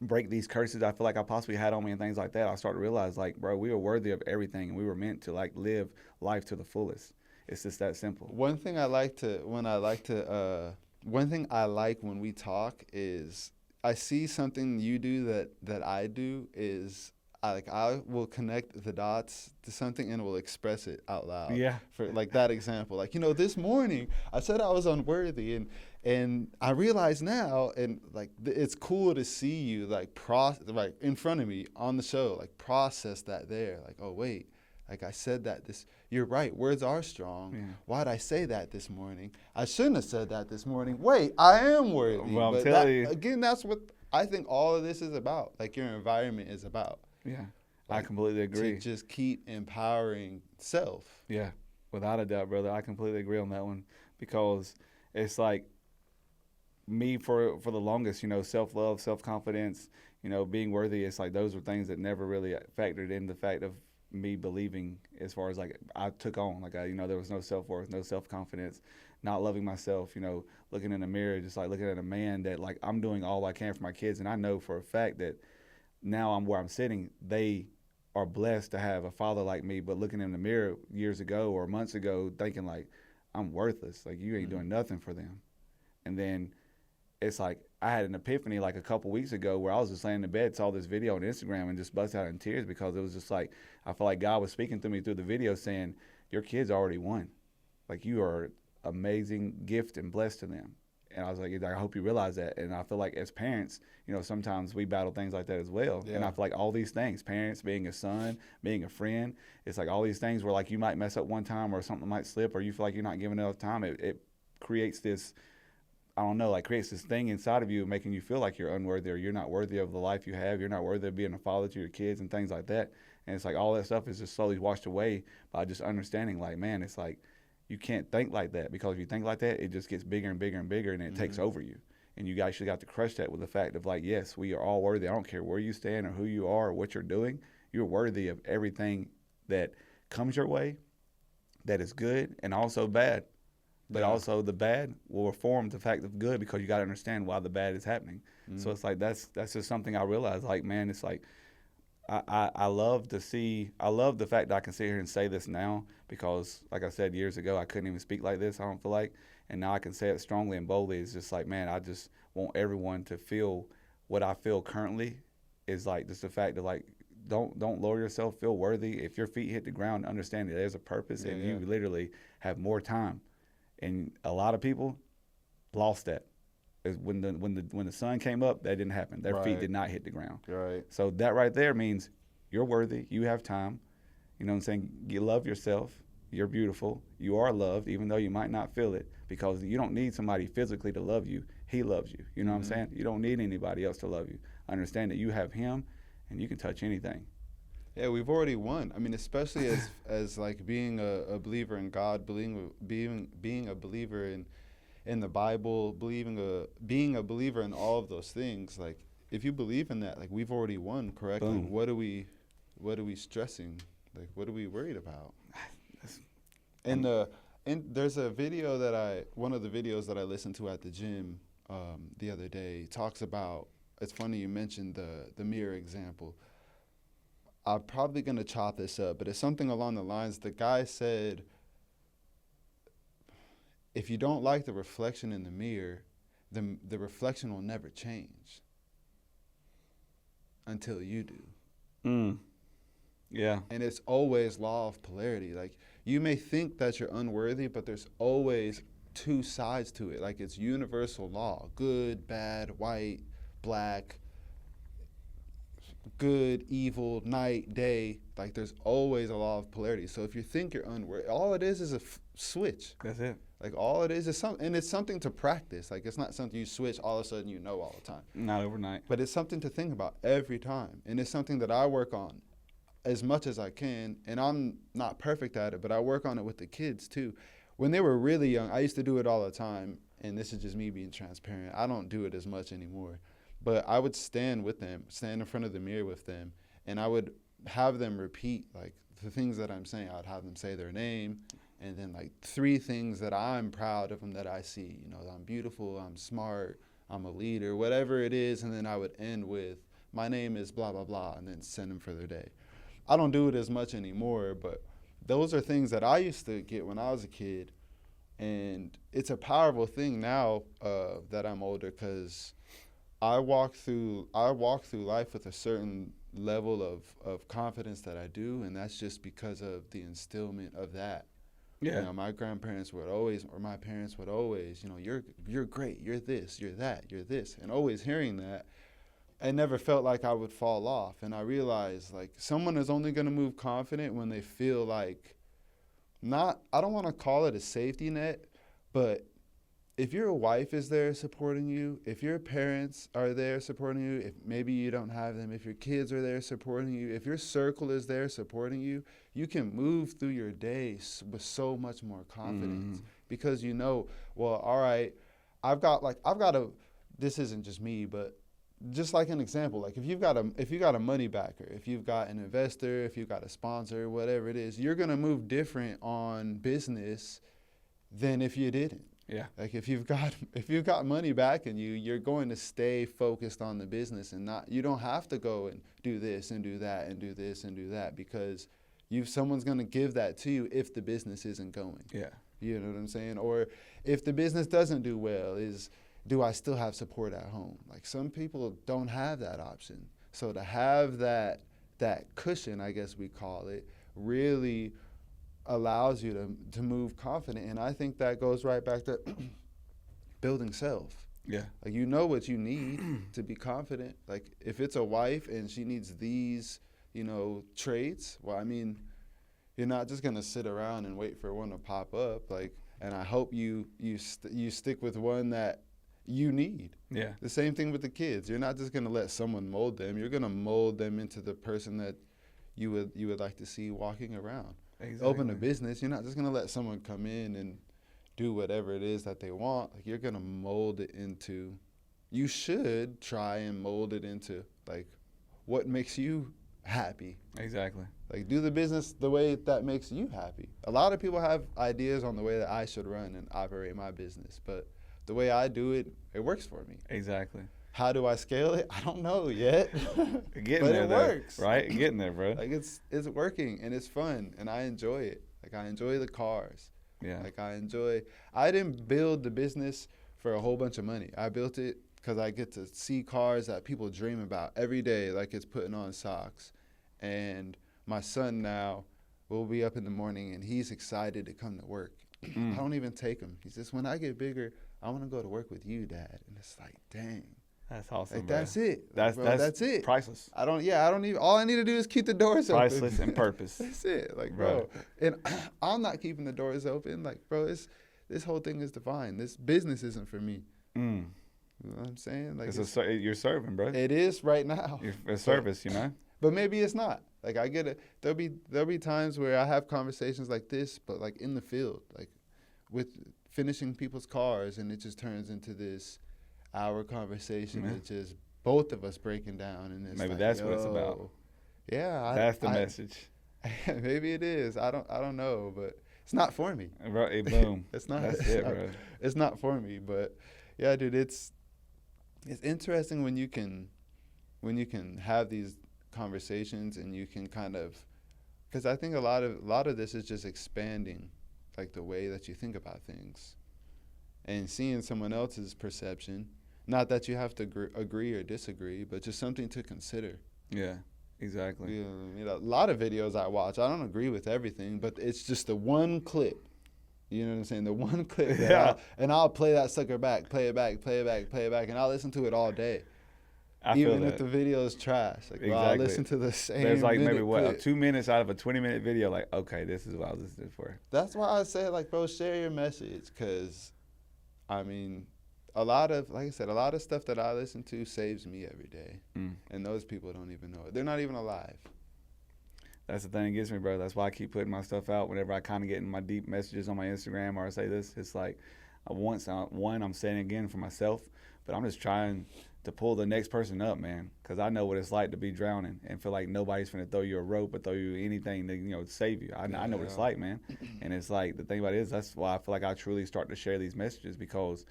Speaker 2: break these curses I feel like I possibly had on me and things like that, I start to realize, like, bro, we are worthy of everything, and we were meant to, like, live life to the fullest. It's just that simple.
Speaker 1: One thing I like when we talk is I see something you do that I do is I will connect the dots to something and will express it out loud.
Speaker 2: Yeah.
Speaker 1: For like that example, like, you know, this morning I said I was unworthy, and I realize now, and like it's cool to see you like in front of me on the show, like process that there, like, oh wait, like I said that you're right, words are strong. Yeah. Why'd I say that this morning? I shouldn't have said that this morning. Wait, I am worthy.
Speaker 2: Well, I'm telling you.
Speaker 1: Again, that's what I think all of this is about. Like your environment is about.
Speaker 2: Yeah,
Speaker 1: like,
Speaker 2: I completely agree.
Speaker 1: To just keep empowering self.
Speaker 2: Yeah, without a doubt, brother. I completely agree on that one, because it's like me for the longest, you know, self-love, self-confidence, you know, being worthy. It's like those were things that never really factored in the fact of me believing, as far as like I took on, like you know, there was no self-worth, no self-confidence, not loving myself, you know, looking in the mirror, just like looking at a man that like I'm doing all I can for my kids, and I know for a fact that now I'm where I'm sitting, they are blessed to have a father like me, but looking in the mirror years ago or months ago thinking like I'm worthless, like you ain't doing nothing for them. And then it's like I had an epiphany like a couple weeks ago where I was just laying in bed, saw this video on Instagram, and just busted out in tears, because it was just like I felt like God was speaking to me through the video saying, your kids already won. Like, you are amazing gift and blessed to them. And I was like, I hope you realize that. And I feel like as parents, you know, sometimes we battle things like that as well. Yeah. And I feel like all these things, parents, being a son, being a friend, it's like all these things where like you might mess up one time or something might slip, or you feel like you're not giving enough time. It creates this, I don't know, like creates this thing inside of you making you feel like you're unworthy, or you're not worthy of the life you have. You're not worthy of being a father to your kids and things like that. And it's like all that stuff is just slowly washed away by just understanding, like, man, it's like, you can't think like that, because if you think like that, it just gets bigger and bigger and bigger, and it takes over you. And you actually got to crush that with the fact of like, yes, we are all worthy. I don't care where you stand or who you are or what you're doing. You're worthy of everything that comes your way that is good and also bad. But also the bad will reform the fact of good, because you got to understand why the bad is happening. So it's like that's just something I realized. Like, man, it's like I love to see. I love the fact that I can sit here and say this now, because, like I said years ago, I couldn't even speak like this. I don't feel like, and now I can say it strongly and boldly. It's just like, man, I just want everyone to feel what I feel currently. Is like just the fact that like don't lower yourself. Feel worthy. If your feet hit the ground, understand that there's a purpose, and you literally have more time. And a lot of people lost that. When the sun came up, that didn't happen. Their feet did not hit the ground.
Speaker 1: Right.
Speaker 2: So that right there means you're worthy. You have time. You know what I'm saying? You love yourself. You're beautiful. You are loved, even though you might not feel it, because you don't need somebody physically to love you. He loves you. You know what I'm saying? You don't need anybody else to love you. Understand that you have him, and you can touch anything.
Speaker 1: Yeah, we've already won. I mean, especially as like being a believer in God, being a believer in the Bible, being a believer in all of those things. Like, if you believe in that, like, we've already won, correct? Like, what are we stressing? Like, what are we worried about? And there's a video one of the videos that I listened to at the gym the other day talks about. It's funny you mentioned the mirror example. I'm probably going to chop this up, but it's something along the lines, the guy said, if you don't like the reflection in the mirror, the reflection will never change until you do.
Speaker 2: Yeah.
Speaker 1: And it's always law of polarity. Like, you may think that you're unworthy, but there's always two sides to it. Like, it's universal law, good, bad, white, black, good, evil, night, day. Like, there's always a law of polarity. So if you think you're unworthy, all it is a switch.
Speaker 2: That's it.
Speaker 1: Like, all it is something, and it's something to practice. Like, it's not something you switch all of a sudden you know all the time.
Speaker 2: Not overnight.
Speaker 1: But it's something to think about every time. And it's something that I work on as much as I can. And I'm not perfect at it, but I work on it with the kids too. When they were really young, I used to do it all the time. And this is just me being transparent. I don't do it as much anymore. But I would stand with them, stand in front of the mirror with them, and I would have them repeat, like, the things that I'm saying. I would have them say their name and then like 3 things that I'm proud of them that I see. You know, I'm beautiful, I'm smart, I'm a leader, whatever it is, and then I would end with, my name is blah, blah, blah, and then send them for their day. I don't do it as much anymore, but those are things that I used to get when I was a kid, and it's a powerful thing now that I'm older, because I walk through life with a certain level of confidence that I do, and that's just because of the instillment of that.
Speaker 2: Yeah.
Speaker 1: You know, my grandparents would always, or my parents would always, you know, you're great, you're this, you're that, you're this, and always hearing that. I never felt like I would fall off, and I realized like someone is only going to move confident when they feel like, not, I don't want to call it a safety net, but if your wife is there supporting you, if your parents are there supporting you, if maybe you don't have them, if your kids are there supporting you, if your circle is there supporting you, you can move through your days with so much more confidence, because you know, well, all right, I've got a, this isn't just me, but just like an example, like if you got a money backer, if you've got an investor, if you've got a sponsor, whatever it is, you're gonna move different on business than if you didn't.
Speaker 2: Yeah.
Speaker 1: Like if you've got money backing you, you're going to stay focused on the business, and you don't have to go and do this and do that and do this and do that, because someone's gonna give that to you if the business isn't going.
Speaker 2: Yeah.
Speaker 1: You know what I'm saying? Or if the business doesn't do well, do I still have support at home? Like some people don't have that option. So to have that cushion, I guess we call it, really allows you to move confident. And I think that goes right back to building self.
Speaker 2: Yeah.
Speaker 1: Like you know what you need to be confident. Like if it's a wife and she needs these, you know, traits, well, I mean, you're not just gonna sit around and wait for one to pop up. Like, and I hope you stick with one that you need.
Speaker 2: Yeah.
Speaker 1: The same thing with the kids. You're not just gonna let someone mold them. You're gonna mold them into the person that you would like to see walking around.
Speaker 2: Exactly.
Speaker 1: Open a business. You're not just gonna let someone come in and do whatever it is that they want. Like you're gonna mold it into. You should try and mold it into like what makes you happy.
Speaker 2: Exactly.
Speaker 1: Like do the business the way that makes you happy. A lot of people have ideas on the way that I should run and operate my business, but the way I do it, it works for me.
Speaker 2: Exactly.
Speaker 1: How do I scale it? I don't know yet.
Speaker 2: Getting
Speaker 1: but
Speaker 2: there,
Speaker 1: it
Speaker 2: though,
Speaker 1: works.
Speaker 2: right? Getting there, bro.
Speaker 1: Like it's working and it's fun and I enjoy it. Like I enjoy the cars.
Speaker 2: Yeah.
Speaker 1: Like I didn't build the business for a whole bunch of money. I built it because I get to see cars that people dream about every day, like it's putting on socks. And my son now will be up in the morning and he's excited to come to work. I don't even take him. He says, when I get bigger, I want to go to work with you, Dad. And it's like, dang.
Speaker 2: That's awesome,
Speaker 1: Like,
Speaker 2: bro.
Speaker 1: that's it.
Speaker 2: That's
Speaker 1: it.
Speaker 2: Priceless.
Speaker 1: I don't need, all I need to do is keep the doors open.
Speaker 2: Priceless and purpose.
Speaker 1: That's it. Like, bro. And I'm not keeping the doors open. Like, bro, this whole thing is divine. This business isn't for me. You know what I'm saying? Like,
Speaker 2: you're serving, bro.
Speaker 1: It is right now.
Speaker 2: You're a service, you know?
Speaker 1: But maybe it's not. Like, I get it. There'll be times where I have conversations like this, but like in the field, like with finishing people's cars, and it just turns into this hour conversation. It's just both of us breaking down, and it's
Speaker 2: maybe
Speaker 1: like,
Speaker 2: that's what it's about.
Speaker 1: Yeah,
Speaker 2: that's the message.
Speaker 1: Maybe it is. I don't know, but it's not for me.
Speaker 2: Right, boom.
Speaker 1: It's not.
Speaker 2: That's it, bro.
Speaker 1: It's not for me, but yeah, dude, it's interesting when you can have these conversations and you can kind of, because I think a lot of this is just expanding like the way that you think about things and seeing someone else's perception. Not that you have to agree or disagree, but just something to consider.
Speaker 2: Yeah, exactly.
Speaker 1: You know, a lot of videos I watch, I don't agree with everything, but it's just the one clip. You know what I'm saying? The one clip. I'll play that sucker back, play it back, and I'll listen to it all day. Even if the video is trash. Like, exactly. Well, I'll listen to the same
Speaker 2: There's like maybe
Speaker 1: clip.
Speaker 2: 2 minutes out of a 20-minute video, like, okay, this is what I was listening for.
Speaker 1: That's why I say, like, bro, share your message, because, I mean, like I said, a lot of stuff that I listen to saves me every day, and those people don't even know it. They're not even alive.
Speaker 2: That's the thing that gets me, bro. That's why I keep putting my stuff out whenever I kind of get in my deep messages on my Instagram or I say this. It's like, I'm saying again for myself, but I'm just trying to pull the next person up, man, because I know what it's like to be drowning and feel like nobody's finna throw you a rope or throw you anything to save you. I know what it's like, man. And it's like, the thing about it is, that's why I feel like I truly start to share these messages, because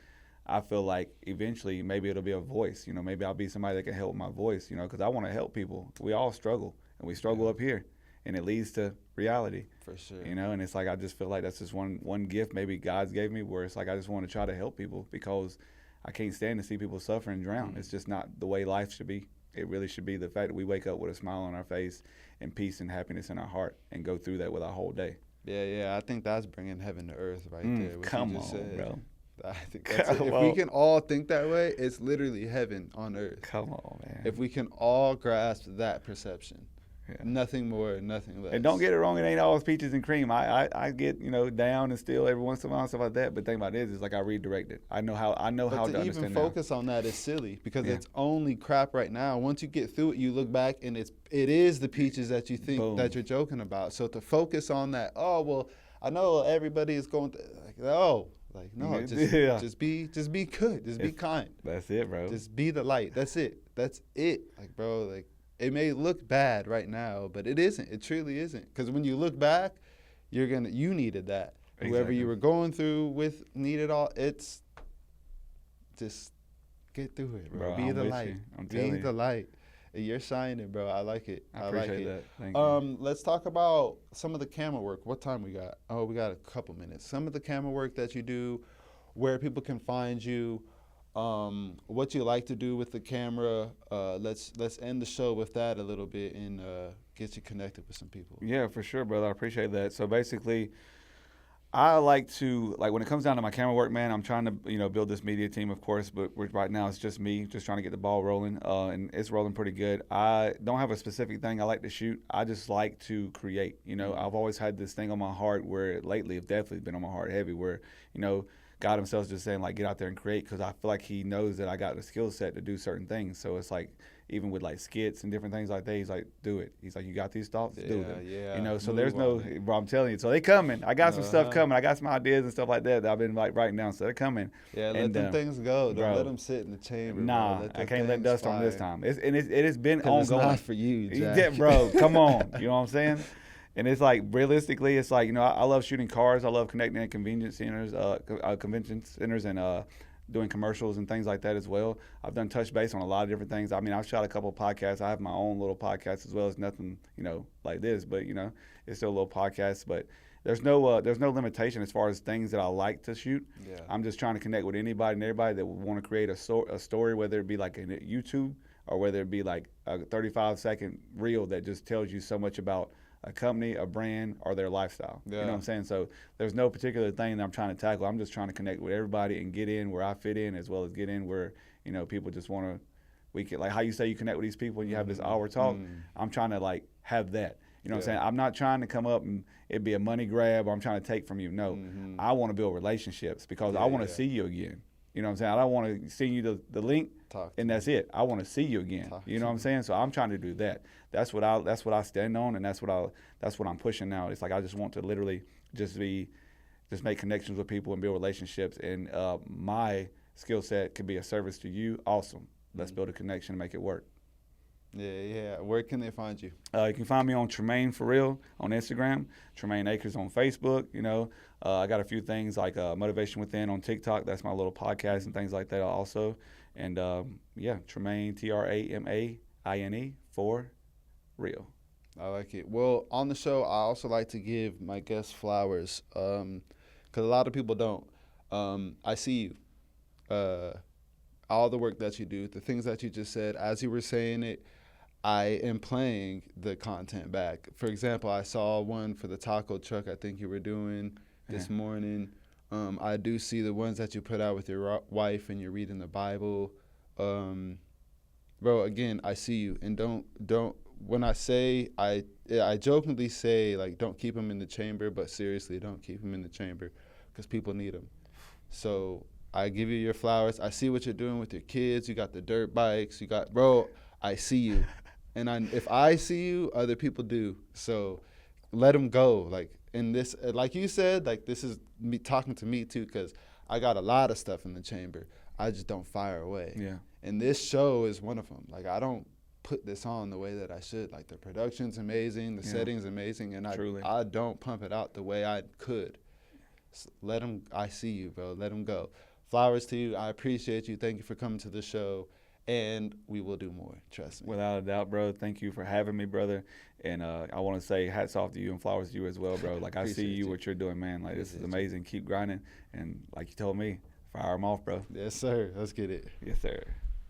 Speaker 2: I feel like eventually maybe it'll be a voice. Maybe I'll be somebody that can help my voice, because I want to help people. We all struggle, and we struggle up here, and it leads to reality.
Speaker 1: For sure.
Speaker 2: And it's like, I just feel like that's just one gift maybe God's gave me, where it's like I just want to try to help people, because I can't stand to see people suffer and drown. Mm-hmm. It's just not the way life should be. It really should be the fact that we wake up with a smile on our face and peace and happiness in our heart and go through that with our whole day.
Speaker 1: Yeah. I think that's bringing heaven to earth right there.
Speaker 2: Come on, bro.
Speaker 1: I think that's it. If we can all think that way, it's literally heaven on earth.
Speaker 2: Come on, man.
Speaker 1: If we can all grasp that perception. Yeah. Nothing more, nothing less.
Speaker 2: And don't get it wrong, it ain't always peaches and cream. I get down and still every once in a while and stuff like that. But the thing about it is like I redirect it. I know how to understand.
Speaker 1: To even focus on that is silly, because it's only crap right now. Once you get through it, you look back and it is the peaches that you think that you're joking about. So to focus on that, I know everybody is going to no, just be good, just be kind.
Speaker 2: That's it, bro.
Speaker 1: Just be the light. That's it. Like, bro, like. It may look bad right now, but it isn't. It truly isn't. Because when you look back, you needed that. Exactly. Whoever you were going through with needed all. It's just get through it, bro. Be the light. Be the light. You're shining, bro. I like it.
Speaker 2: I appreciate that. Thank you.
Speaker 1: Let's talk about some of the camera work. What time we got? Oh, we got a couple minutes. Some of the camera work that you do, where people can find you. What you like to do with the camera. Let's end the show with that a little bit and get you connected with some people.
Speaker 2: Yeah, for sure, brother. I appreciate that. So basically, I like to, when it comes down to my camera work, man, I'm trying to, build this media team, of course, but right now it's just me, just trying to get the ball rolling, and it's rolling pretty good. I don't have a specific thing I like to shoot. I just like to create. I've always had this thing on my heart, where lately it's definitely been on my heart heavy, where, God himself is just saying, get out there and create, because I feel like he knows that I got the skill set to do certain things. So it's like, even with skits and different things like that, he's like, do it. He's like, you got these thoughts? Do them.
Speaker 1: Yeah.
Speaker 2: So there's no, bro, I'm telling you. So they coming. I got some stuff coming. I got some ideas and stuff like that I've been writing down. So they're coming.
Speaker 1: Yeah, let them things go. Don't let them sit in the chamber.
Speaker 2: Nah, I can't let dust on this time. It has been ongoing.
Speaker 1: It's not for you, Jack.
Speaker 2: Yeah, bro, come on. You know what I'm saying? And it's like, realistically, it's like, I love shooting cars. I love connecting at convention centers and doing commercials and things like that as well. I've done touch base on a lot of different things. I mean, I've shot a couple of podcasts. I have my own little podcast as well. It's nothing, like this, but, it's still a little podcast. But there's no limitation as far as things that I like to shoot.
Speaker 1: Yeah.
Speaker 2: I'm just trying to connect with anybody and everybody that would want to create a story, whether it be like a YouTube or whether it be like a 35-second reel that just tells you so much about a company, a brand, or their lifestyle. Yeah. You know what I'm saying? So there's no particular thing that I'm trying to tackle. I'm just trying to connect with everybody and get in where I fit in, as well as get in where, people just want to, we can, like how you say you connect with these people and you have this hour talk. I'm trying to have that. You know what I'm saying? I'm not trying to come up and it be a money grab or I'm trying to take from you. No, I want to build relationships, because I want to see you again. You know what I'm saying? I don't want to send you the link and that's it. I want to see you again. You know what I'm saying? So I'm trying to do that. That's what I stand on, and that's what I'm pushing now. It's like I just want to literally just make connections with people and build relationships. And my skill set could be a service to you. Awesome. Let's build a connection and make it work.
Speaker 1: Yeah. Where can they find you?
Speaker 2: You can find me on Tramaine for real on Instagram, Tramaine Akers on Facebook. I got a few things like Motivation Within on TikTok. That's my little podcast and things like that also. And Tramaine, Tramaine for real.
Speaker 1: I like it. Well, on the show, I also like to give my guests flowers, because a lot of people don't. I see you. All the work that you do, the things that you just said, as you were saying it, I am playing the content back. For example, I saw one for the taco truck I think you were doing this morning. I do see the ones that you put out with your wife and you're reading the Bible. Bro, again, I see you. And don't when I say, I jokingly say, don't keep them in the chamber, but seriously, don't keep them in the chamber, because people need them. So I give you your flowers. I see what you're doing with your kids. You got the dirt bikes. Bro, I see you. And if I see you, other people do. So let them go. In this, like you said, this is me talking to me too, because I got a lot of stuff in the chamber. I just don't fire away.
Speaker 2: Yeah.
Speaker 1: And this show is one of them. Like, I don't put this on the way that I should. Like, the production's amazing, the setting's amazing, and I don't pump it out the way I could. So let them, I see you, bro. Let them go. Flowers to you. I appreciate you. Thank you for coming to the show. And we will do more. Trust me.
Speaker 2: Without a doubt, bro. Thank you for having me, brother. And I want to say hats off to you and flowers to you as well, bro. Like, I see you, what you're doing, man. Like, this is amazing. Keep grinding. And like you told me, fire them off, bro.
Speaker 1: Yes, sir. Let's get it.
Speaker 2: Yes, sir.